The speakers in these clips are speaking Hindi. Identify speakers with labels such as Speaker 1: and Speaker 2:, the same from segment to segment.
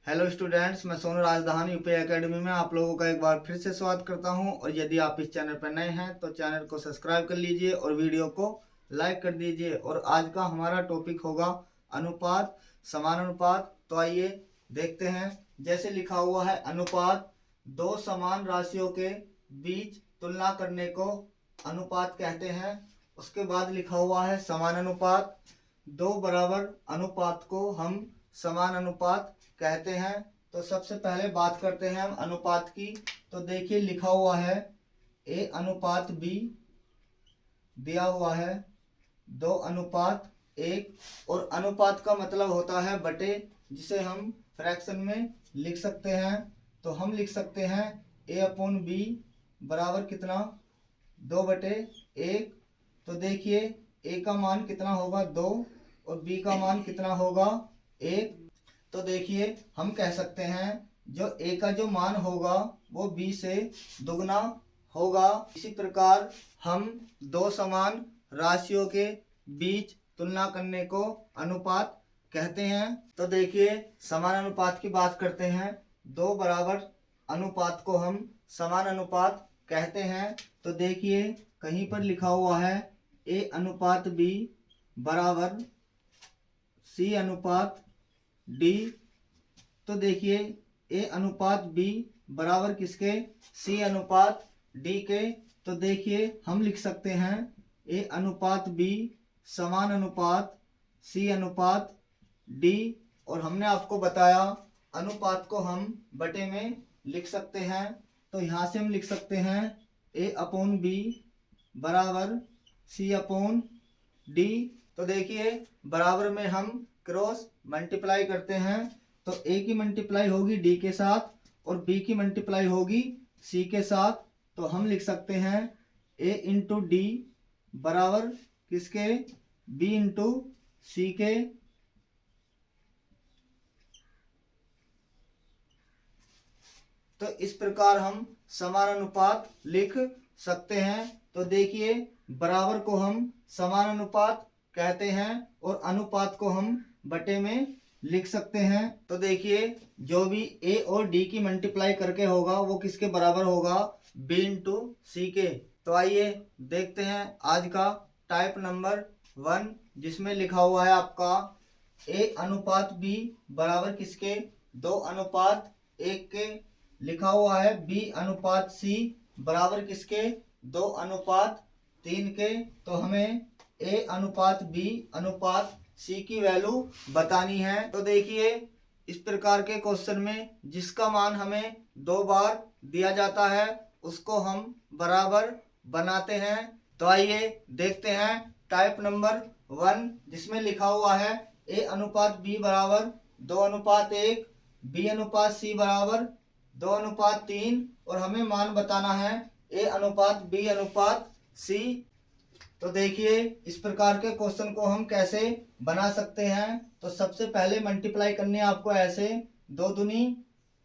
Speaker 1: हेलो स्टूडेंट्स, मैं सोनू राजधानी यूपी एकेडमी में आप लोगों का एक बार फिर से स्वागत करता हूं। और यदि आप इस चैनल पर नए हैं तो चैनल को सब्सक्राइब कर लीजिए और वीडियो को लाइक कर दीजिए। और आज का हमारा टॉपिक होगा अनुपात, समानुपात। तो आइए देखते हैं। जैसे लिखा हुआ है, अनुपात दो समान राशियों के बीच तुलना करने को अनुपात कहते हैं। उसके बाद लिखा हुआ है समानुपात, दो बराबर अनुपात को हम समान अनुपात कहते हैं। तो सबसे पहले बात करते हैं हम अनुपात की। तो देखिए लिखा हुआ है ए अनुपात बी, दिया हुआ है 2:1। और अनुपात का मतलब होता है बटे, जिसे हम फ्रैक्शन में लिख सकते हैं। तो हम लिख सकते हैं A/B बराबर कितना, 2/1। तो देखिए ए का मान कितना होगा 2 और बी का मान कितना होगा 1। तो देखिए हम कह सकते हैं जो ए का जो मान होगा वो बी से दुगना होगा। इसी प्रकार हम दो समान राशियों के बीच तुलना करने को अनुपात कहते हैं। तो देखिए समान अनुपात की बात करते हैं। दो बराबर अनुपात को हम समान अनुपात कहते हैं। तो देखिए कहीं पर लिखा हुआ है ए अनुपात बी बराबर सी अनुपात डी। तो देखिए ए अनुपात बी बराबर किसके, सी अनुपात डी के। तो देखिए हम लिख सकते हैं ए अनुपात बी समान अनुपात सी अनुपात डी। और हमने आपको बताया अनुपात को हम बटे में लिख सकते हैं। तो यहाँ से हम लिख सकते हैं A/B बराबर C/D। तो देखिए बराबर में हम क्रॉस मल्टीप्लाई करते हैं। तो A की मल्टीप्लाई होगी D के साथ और B की मल्टीप्लाई होगी C के साथ। तो हम लिख सकते हैं A/D बराबर किसके, B/C के। तो इस प्रकार हम समानुपात लिख सकते हैं। तो देखिए बराबर को हम समानुपात कहते हैं और अनुपात को हम बटे में लिख सकते हैं। तो देखिए जो भी ए और डी की मल्टीप्लाई करके होगा वो किसके बराबर होगा, B/C के। तो आइए देखते हैं आज का टाइप नंबर 1, जिसमें लिखा हुआ है आपका A अनुपात B बराबर किसके, 2:1 के। लिखा हुआ है B अनुपात C बराबर किसके, 2:3 के। तो हमें A अनुपात B अनुपात C की वैल्यू बतानी है। तो देखिए इस प्रकार के क्वेश्चन में जिसका मान हमें 2 बार दिया जाता है उसको हम बराबर बनाते हैं। तो आइए देखते हैं टाइप नंबर 1, जिसमें लिखा हुआ है A अनुपात B बराबर 2:1, B अनुपात C बराबर 2:3 और हमें मान बताना है A अनुपात B अनुपात C। तो देखिए इस प्रकार के क्वेश्चन को हम कैसे बना सकते हैं। तो सबसे पहले मल्टीप्लाई करनी है आपको ऐसे, 2 दूनी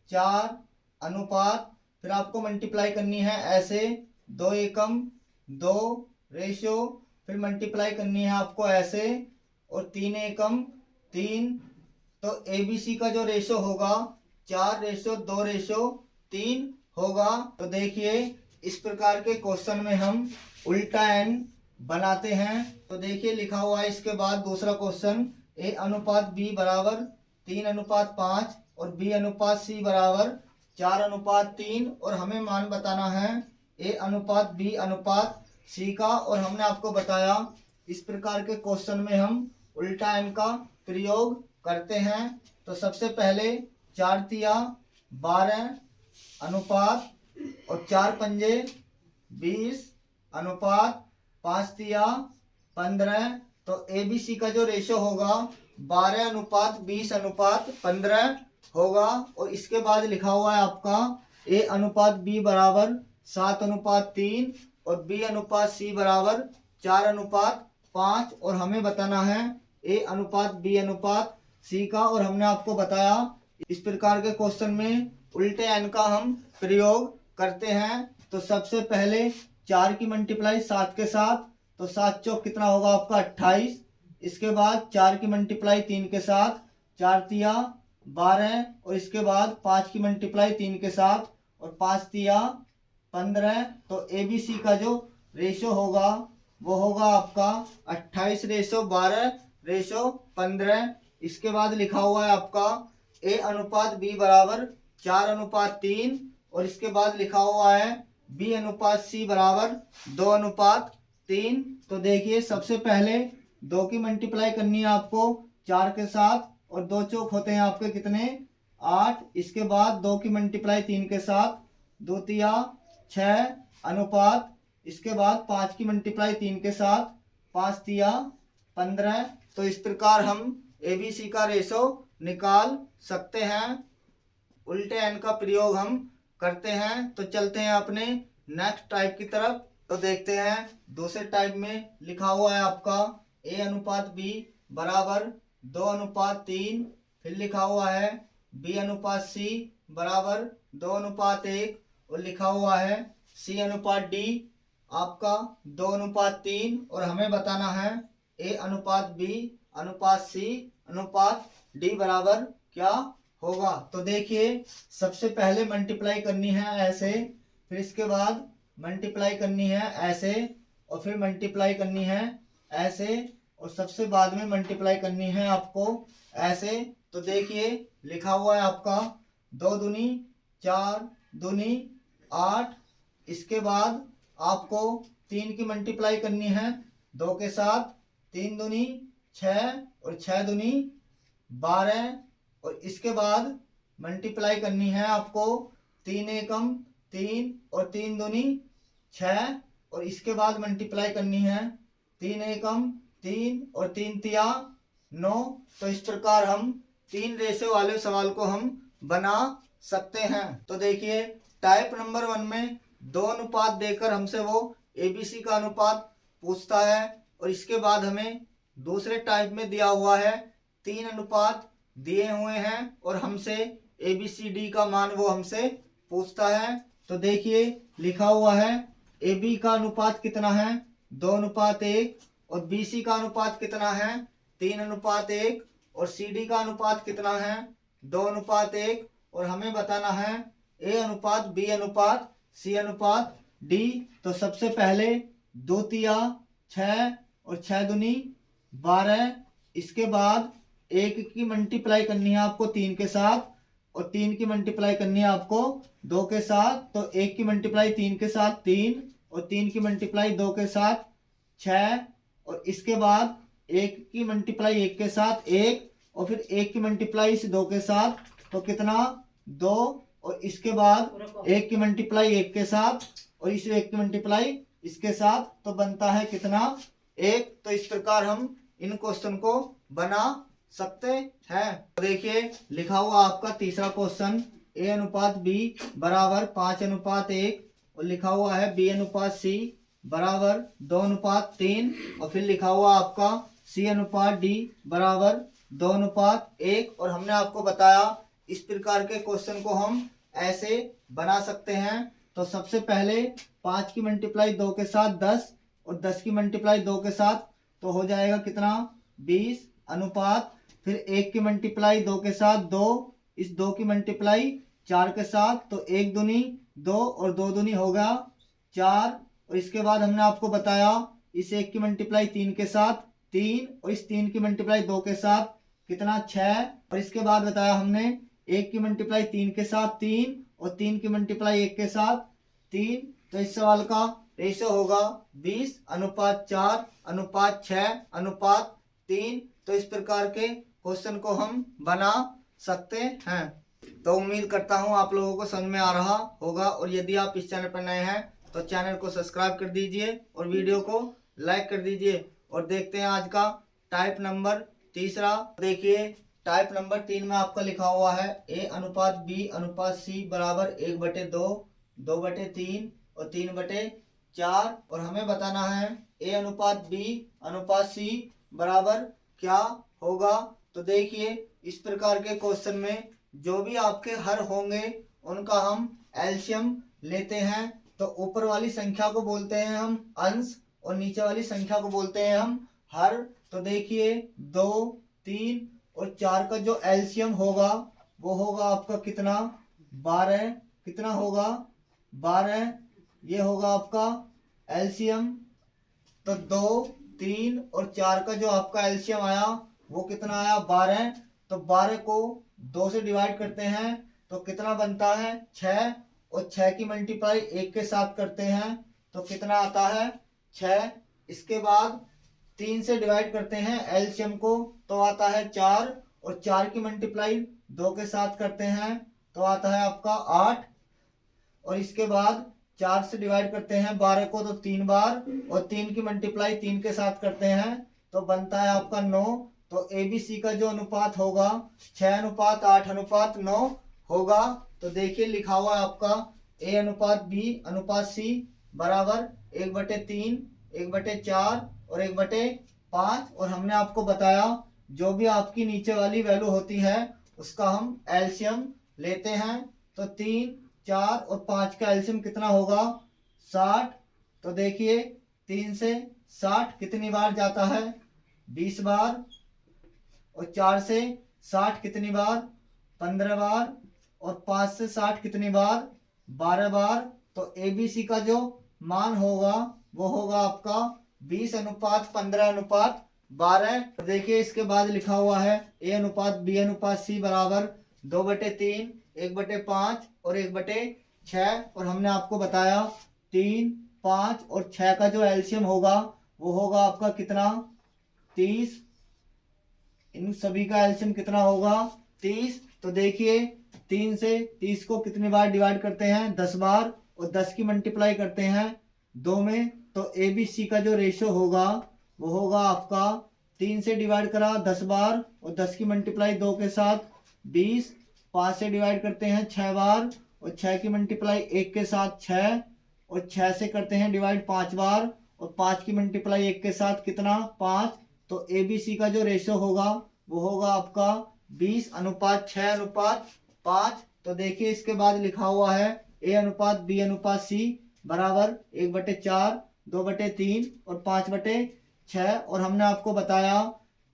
Speaker 1: 4 अनुपात, फिर आपको मल्टीप्लाई करनी है ऐसे 2 एकम 2 रेशियो, फिर मल्टीप्लाई करनी है आपको ऐसे और 3 एकम 3। तो ABC का जो रेशियो होगा 4:2:3 होगा। तो देखिए इस प्रकार के क्वेश्चन में हम उल्टा n बनाते हैं। तो देखिए लिखा हुआ है इसके बाद दूसरा क्वेश्चन, A अनुपात B बराबर 3:5 और B अनुपात C बराबर 4:3 और हमें मान बताना है A अनुपात B अनुपात C का। और हमने आपको बताया इस प्रकार के क्वेश्चन में हम उल्टा n का प्रयोग करते हैं। तो सबसे पहले 4 तिया 12 अनुपात और 4 पंजे 20 अनुपात 5 तिया 15। तो ABC का जो रेशियो होगा 12:20:15 होगा। और इसके बाद लिखा हुआ है आपका A अनुपात B बराबर 7:3 और B अनुपात C बराबर 4:5 और हमें बताना है A अनुपात B अनुपात C का। और हमने आपको बताया इस प्रकार के क्वेश्चन में उल्टे n का हम प्रयोग करते हैं। तो सबसे पहले 4 की मल्टीप्लाई 7 के साथ, तो 7 चौक कितना होगा आपका 28। इसके बाद 4 की मल्टीप्लाई 3 के साथ, 4 तिया 12 और इसके बाद 5 की मल्टीप्लाई 3 के साथ और 5 तिया 15। तो ABC का जो रेशो होगा वो होगा आपका 28:12:15। इसके बाद लिखा हुआ है आपका A अनुपात B बराबर 4:3 और इसके बाद लिखा हुआ है B अनुपात C बराबर 2:3। तो देखिए सबसे पहले 2 की मल्टीप्लाई करनी है आपको 4 के साथ और 2 चौक होते हैं आपके कितने 8। इसके बाद 2 की मल्टीप्लाई 3 के साथ 2 तिया 6 अनुपात। इसके बाद 5 की मल्टीप्लाई 3 के साथ 5 तिया 15। तो इस प्रकार हम ABC का रेशो निकाल सकते हैं। उल्टे एन का प्रयोग हम करते हैं। तो चलते हैं अपने नेक्स्ट टाइप की तरफ। तो देखते हैं दूसरे टाइप में लिखा हुआ है आपका A अनुपात B बराबर 2:3। फिर लिखा हुआ है B अनुपात C बराबर 2:1 और लिखा हुआ है C अनुपात D आपका 2:3 और हमें बताना है A अनुपात B अनुपात C अनुपात D बराबर क्या होगा। तो देखिए सबसे पहले मल्टीप्लाई करनी है ऐसे, फिर इसके बाद मल्टीप्लाई करनी है ऐसे और फिर मल्टीप्लाई करनी है ऐसे और सबसे बाद में मल्टीप्लाई करनी है आपको ऐसे। तो देखिए लिखा हुआ है आपका 2 दूनी 4 दूनी 8। इसके बाद आपको 3 की मल्टीप्लाई करनी है 2 के साथ 3 दूनी 6 और 6 दूनी 12 और इसके बाद मल्टीप्लाई करनी है आपको 3 एकम 3 और 3 दूनी 6 और इसके बाद मल्टीप्लाई करनी है 3 एकम 3 और 3 तिया 9। तो इस प्रकार हम 3 रेशो वाले सवाल को हम बना सकते हैं। तो देखिए टाइप नंबर 1 में 2 अनुपात देकर हमसे वो ABC का अनुपात पूछता है और इसके बाद हमें दूसरे टाइप में दिया हुआ है 3 अनुपात दिए हुए हैं और हमसे ABCD का मान वो हमसे पूछता है। तो देखिए लिखा हुआ है AB का अनुपात कितना है 2:1 और BC का अनुपात कितना है 3:1 और CD का अनुपात कितना है 2:1 और हमें बताना है A अनुपात B अनुपात C अनुपात D। तो सबसे पहले 2 तिया 6 और 6 दूनी 12। इसके बाद 1 की मल्टीप्लाई करनी है आपको 3 के साथ और 3 की मल्टीप्लाई करनी है आपको 2 के साथ। तो 1 की मल्टीप्लाई 3 के साथ 3 और 3 की मल्टीप्लाई 2 के साथ 6 और इसके बाद 1 की मल्टीप्लाई 1 के साथ 1 और फिर 1 की मल्टीप्लाई इस 2 के साथ तो कितना 2 और इसके बाद 1 की मल्टीप्लाई 1 के साथ और इस 1 की मल्टीप्लाई इसके साथ तो बनता है कितना 1। तो इस प्रकार हम इन क्वेश्चन को बना सकते हैं। तो देखिए लिखा हुआ आपका तीसरा क्वेश्चन A अनुपात B बराबर 5:1 और लिखा हुआ है B अनुपात C बराबर 2:3 और फिर लिखा हुआ आपका C अनुपात D बराबर 2:1 और हमने आपको बताया इस प्रकार के क्वेश्चन को हम ऐसे बना सकते हैं। तो सबसे पहले 5 की मल्टीप्लाई 2 के साथ 10 और 10 की मल्टीप्लाई 2 के साथ तो हो जाएगा कितना 20 अनुपात। फिर 1 की मल्टीप्लाई 2 के साथ 2 इस 2 की मल्टीप्लाई 4 के साथ तो 1 दूनी 2 और 2 दूनी हो गया 4 और इसके बाद हमने आपको बताया इस 1 की मल्टीप्लाई 3 के साथ 3 और इस 3 की मल्टीप्लाई 2 के साथ कितना 6 और इसके बाद बताया हमने 1 की मल्टीप्लाई 3 के साथ 3 और 3 की मल्टीप्लाई 1 के साथ 3। तो इस सवाल का रेशो होगा 20:4:6:3। तो इस प्रकार के क्वेश्चन को हम बना सकते हैं। तो उम्मीद करता हूँ आप लोगों को समझ में आ रहा होगा और यदि आप इस चैनल पर नए हैं तो चैनल को सब्सक्राइब कर दीजिए और वीडियो को लाइक कर दीजिए। और देखते हैं आज का टाइप नंबर तीसरा। देखिए टाइप नंबर 3 में आपका लिखा हुआ है A अनुपात B अनुपात C बराबर 1/2 2/3 और 3/4 और हमें बताना है A अनुपात B अनुपात C बराबर क्या होगा। तो देखिए इस प्रकार के क्वेश्चन में जो भी आपके हर होंगे उनका हम एलसीएम लेते हैं। तो ऊपर वाली संख्या को बोलते हैं हम अंश और नीचे वाली संख्या को बोलते हैं हम हर। तो देखिए 2 3 और 4 का जो एलसीएम होगा वो होगा आपका कितना 12, कितना होगा 12, ये होगा आपका एलसीएम। तो 2, 3 और 4 का जो आपका एलसीएम आया वो कितना आया 12। तो 12 को 2 से डिवाइड करते हैं तो कितना बनता है 6, और 6 की मल्टीप्लाई 1 के साथ करते हैं तो कितना आता है 6। इसके बाद 3 से डिवाइड करते हैं एलसीएम को तो आता है 4, और 4 की मल्टीप्लाई 2 के साथ करते हैं तो आता है आपका 8। और इसके बाद 4 से डिवाइड करते हैं 12 को तो 3 बार, और 3 की मल्टीप्लाई 3 के साथ करते हैं तो बनता है आपका 9। तो एबीसी का जो अनुपात होगा 6:8:9 होगा। तो देखिए लिखा हुआ है आपका ए अनुपात बी अनुपात सी बराबर 1/3, 1/4 और 1/5। और हमने आपको बताया जो भी आपकी नीचे वाली वैल्यू होती है उसका हम एलसीएम लेते हैं। तो 3, 4 और 5 का एलसीएम कितना होगा 60। तो देखिए 3 से 60 कितनी बार जाता है 20 बार, और 4 से 60 कितनी बार 15 बार, और 5 से 60 कितनी बार 12 बार। तो एबीसी का जो मान होगा वो होगा आपका 20:15:12। तो देखिए इसके बाद लिखा हुआ है ए अनुपात बी अनुपात सी बराबर 2/3, 1/5 और 1/6। और हमने आपको बताया 3, 5 और 6 का जो एलसीएम होगा वो होगा आपका कितना 30। इन सभी का एलसीएम कितना होगा 30। तो देखिए 3 से 30 को कितनी बार डिवाइड करते हैं 10 बार, और 10 की मल्टीप्लाई करते हैं 2 में। तो एबीसी का जो रेशियो होगा वो होगा आपका 3 से डिवाइड करा 10 बार, और 10 की मल्टीप्लाई 2 के साथ 20। 5 से डिवाइड करते हैं 6 बार, और 6 की मल्टीप्लाई 1 के साथ 6, और 6 से करते हैं डिवाइड 5 बार, और 5 की मल्टीप्लाई 1 के साथ कितना 5। तो एबीसी का जो रेशियो होगा वो होगा आपका 20:6:5। तो देखिए इसके बाद लिखा हुआ है ए अनुपात बी अनुपात सी बराबर 1/4, 2/3 और 5/6। और हमने आपको बताया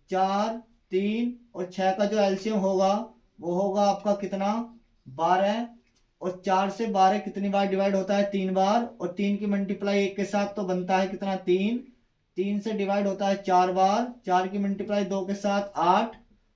Speaker 1: 4, 3 और 6 का जो एलसीएम होगा वो होगा आपका कितना 12। और 4 से 12 कितनी बार डिवाइड होता है 3 बार, और 3 की मल्टीप्लाई 1 के साथ तो बनता है कितना 3। 3 से डिवाइड होता है 4 बार, 4 की मल्टीप्लाई 2 के साथ 8,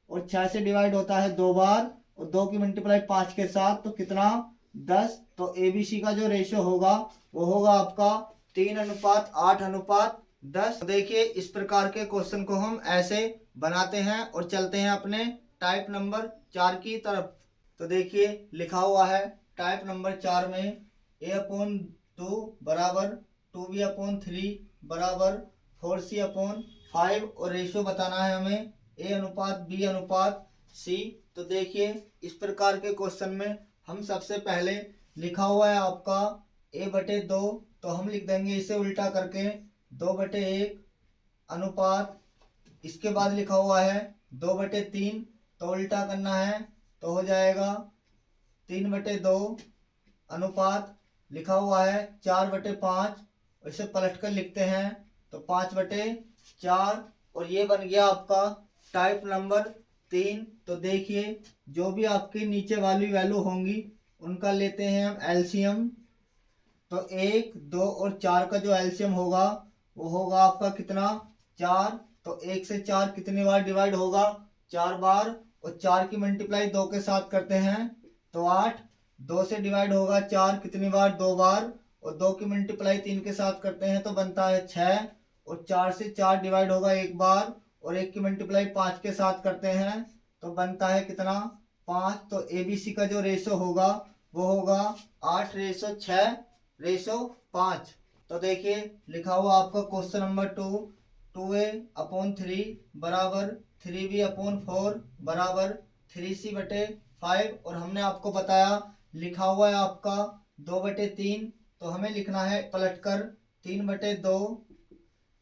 Speaker 1: और 6 से डिवाइड होता है 2 बार, और 2 की मल्टीप्लाई 5 के साथ तो कितना 10। तो एबीसी का जो रेशियो होगा वो होगा आपका 3:8:10। देखिए इस प्रकार के क्वेश्चन को हम ऐसे बनाते हैं और चलते हैं अपने टाइप नंबर 4 की तरफ। तो देखिए लिखा हुआ है टाइप नंबर 4 में a/2 बराबर 2b/3 बराबर 4c/5, और रेशियो बताना है हमें ए अनुपात बी अनुपात सी। तो देखिए इस प्रकार के क्वेश्चन में हम सबसे पहले लिखा हुआ है आपका a/2, तो हम लिख देंगे इसे उल्टा करके 2/1 अनुपात। इसके बाद लिखा हुआ है 2/3, तो उल्टा करना है तो हो जाएगा 3/2 अनुपात। लिखा हुआ है 4/5, इसे पलट कर लिखते हैं तो 5/4, और ये बन गया आपका टाइप नंबर 3। तो देखिए जो भी आपकी नीचे वाली वैल्यू होंगी उनका लेते हैं हम एलसीएम। तो 1, 2 और 4 का जो एलसीएम होगा वो होगा आपका कितना 4। तो 1 से 4 कितनी बार डिवाइड होगा 4 बार, और 4 की मल्टीप्लाई 2 के साथ करते हैं तो 8। 2 से डिवाइड होगा 4 कितनी बार 2 बार, और 2 की मल्टीप्लाई 3 के साथ करते हैं तो बनता है 6। और 4 से 4 डिवाइड होगा 1 बार, और 1 की मल्टीप्लाई 5 के साथ करते हैं तो बनता है कितना 5। तो एबीसी का जो रेशो होगा वो होगा 8:6:5। तो देखिए लिखा हुआ आपका क्वेश्चन नंबर 2, 2a/3 बराबर 3b/4 बराबर 3c/5। और हमने आपको बताया लिखा हुआ है आपका 2/3, तो हमें लिखना है पलटकर 3/2।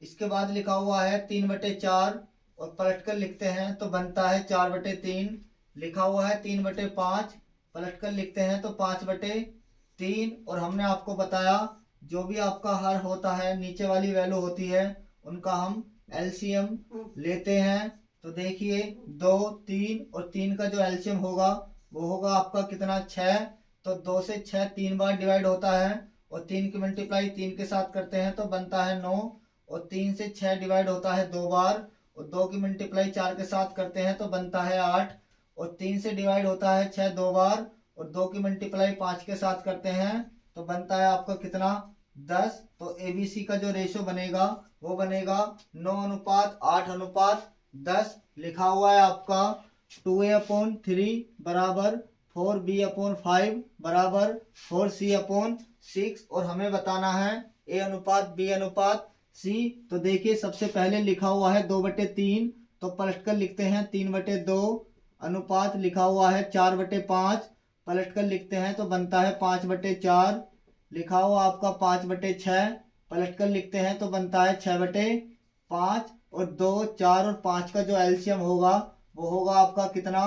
Speaker 1: इसके बाद लिखा हुआ है 3/4, और पलटकर लिखते हैं तो बनता है 4/3। लिखा हुआ है 3/5, पलटकर लिखते हैं तो 5/3। और हमने आपको बताया जो भी आपका हर होता है नीचे वाली वैल्यू होती है उनका हम एलसीएम लेते हैं। तो देखिए 2, 3 और 3 का जो एलसीएम होगा वो होगा आपका कितना 6। तो 2 से 6 3 बार डिवाइड होता है और 3 की मल्टीप्लाई 3 के साथ करते हैं तो बनता है 9। और 3 से 6 डिवाइड होता है 2 बार और 2 की मल्टीप्लाई 4 के साथ करते हैं तो बनता है 8। और 3 से डिवाइड होता है 6 2 बार और 2 की मल्टीप्लाई 5 के साथ करते हैं तो बनता है आपका कितना 10। तो ABC का जो रेशो बनेगा वो बनेगा 9:8:10 लिखा हुआ है आपका 2A/3 बराबर 4B/5 बराबर 4C/6। और हमें बताना है A/B/C। तो देखिए सबसे पहले लिखा हुआ है 2/3 तो पलट कर लिखते हैं 3/2। अनुपात लिखा हुआ है 4/5 पलट कर लिखते हैं तो बनता है 5/4। लिखा हुआ आपका 5/6 पलट कर लिखते हैं तो बनता है 6/5। और 2 4 और 5 का जो एलसीएम होगा वो होगा आपका कितना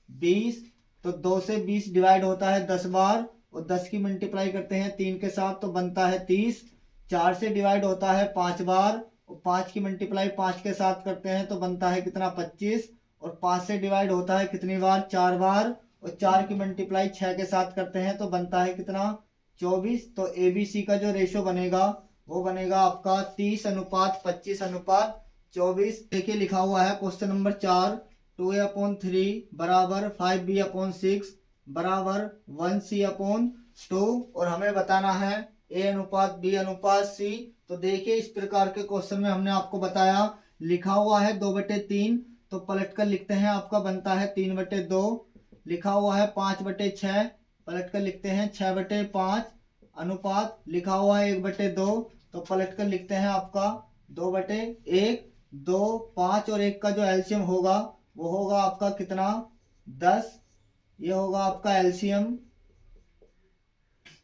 Speaker 1: 20। तो 2 से 20 डिवाइड होता है 10 बार और 10 की मल्टीप्लाई करते हैं 3 के साथ तो बनता है 30। 4 से डिवाइड होता है 5 बार और 5 की मल्टीप्लाई 5 के साथ करते हैं तो बनता है कितना 25। और 5 से डिवाइड होता है कितनी बार 4 बार और 4 की मल्टीप्लाई 6 के साथ करते हैं तो बनता है कितना 24। तो ABC का जो रेशो बनेगा वो बनेगा आपका 30:25:24। देखिए लिखा हुआ है क्वेश्चन नंबर 4 2A/3 बराबर 5B/6 बराबर 1C/2। और हमें बताना है A/B/C। तो देखिए इस प्रकार के क्वेश्चन में हमने आपको बताया लिखा हुआ है 2/3 तो पलट कर लिखते हैं आपका बनता है 3/2। लिखा हुआ है 5/6 पलट कर लिखते हैं 6/5। अनुपात लिखा हुआ है 1/2 तो पलट कर लिखते हैं आपका 2/1। 2 5 और 1 का जो एलसीएम होगा वो होगा आपका कितना 10। ये होगा आपका एलसीएम।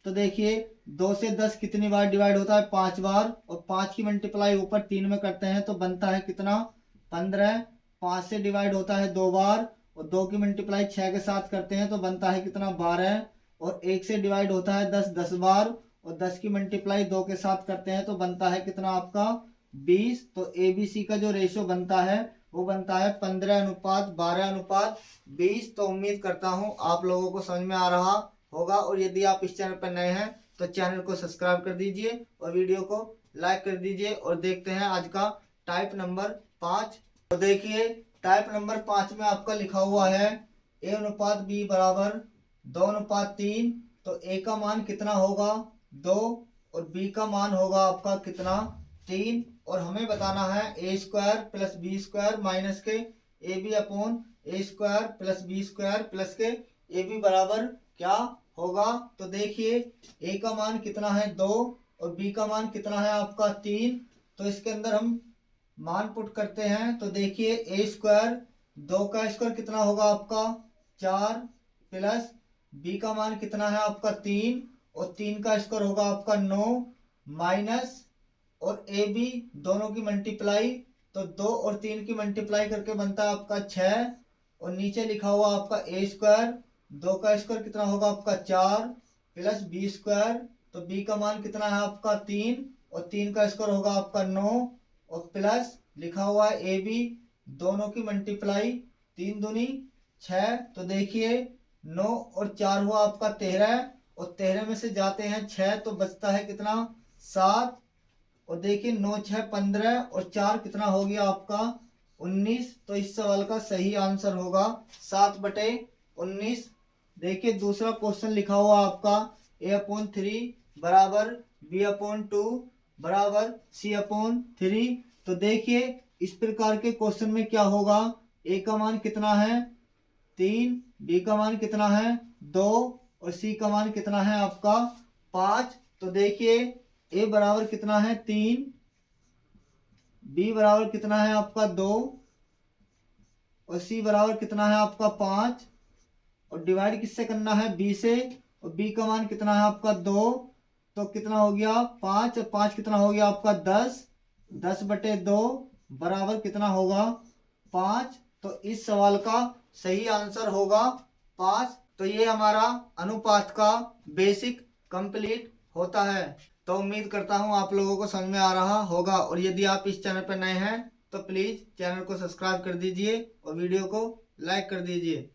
Speaker 1: तो देखिए 2 से 10 कितनी बार डिवाइड होता है 5 बार और 5 की मल्टीप्लाई ऊपर 3 में करते हैं तो बनता है कितना 15। 5 से डिवाइड होता है 2 बार और 2 की मल्टीप्लाई 6 के साथ करते हैं तो बनता है कितना 12। और 1 से डिवाइड होता है 10 बार और 10 की मल्टीप्लाई 2 के साथ करते हैं तो बनता है कितना आपका 20। तो ABC का जो रेशो बनता है वो बनता है 15:12:20। तो उम्मीद करता हूँ आप लोगों को समझ में आ रहा होगा। और यदि आप इस चैनल पर नए हैं तो चैनल को सब्सक्राइब कर दीजिए और वीडियो को लाइक कर दीजिए। और देखते हैं आज का टाइप नंबर 5। तो देखिए टाइप नंबर 5 में आपका लिखा हुआ है A/B बराबर 2/3। तो A का मान कितना होगा 2 और B का मान होगा आपका कितना 3। और हमें बताना है A² + B² माइनस के AB/A² + B² + के AB बराबर क्या होगा। तो देखिए A का मान कितना है 2 और B का मान कितना है आपका 3। तो इसके अंदर हम मान पुट करते हैं तो देखिए A², 2 का स्क्वायर कितना होगा आपका 4 प्लस B का मान कितना है आपका 3 और 3 का स्क्वायर होगा आपका 9 माइनस और AB दोनों की मल्टीप्लाई तो 2 और 3 की मल्टीप्लाई करके बनता है आपका 6। और नीचे लिखा हुआ आपका A², 2 का स्क्वायर कितना होगा आपका 4 प्लस B² तो B का मान कितना है आपका 3 और 3 का स्क्वायर होगा आपका 9 और प्लस लिखा हुआ है AB दोनों की मल्टीप्लाई 3 दूनी 6। तो देखिए 9 और 4 हुआ आपका 13 और 13 में से जाते हैं 6 तो बचता है कितना 7। और देखिए 9 6 15 और 4 कितना हो गया आपका 19। तो इस सवाल का सही आंसर होगा 7/19। देखिए दूसरा क्वेश्चन लिखा हुआ आपका A/3 बराबर B/2 बराबर C/3। तो देखिए इस प्रकार के क्वेश्चन में क्या होगा A का मान कितना है 3, B का मान कितना है 2 और C का मान कितना है आपका 5। तो देखिए A बराबर कितना है 3, B बराबर कितना है आपका 2 और C बराबर कितना है आपका 5। और डिवाइड किससे करना है B से और B का मान कितना है आपका 2 तो कितना हो गया 5 और 5 कितना हो गया आपका 10। 10/2 बराबर कितना होगा 5। तो इस सवाल का सही आंसर होगा 5। तो ये हमारा अनुपात का बेसिक कंप्लीट होता है। तो उम्मीद करता हूँ आप लोगों को समझ में आ रहा होगा। और यदि आप इस चैनल पर नए हैं तो प्लीज़ चैनल को सब्सक्राइब कर दीजिए और वीडियो को लाइक कर दीजिए।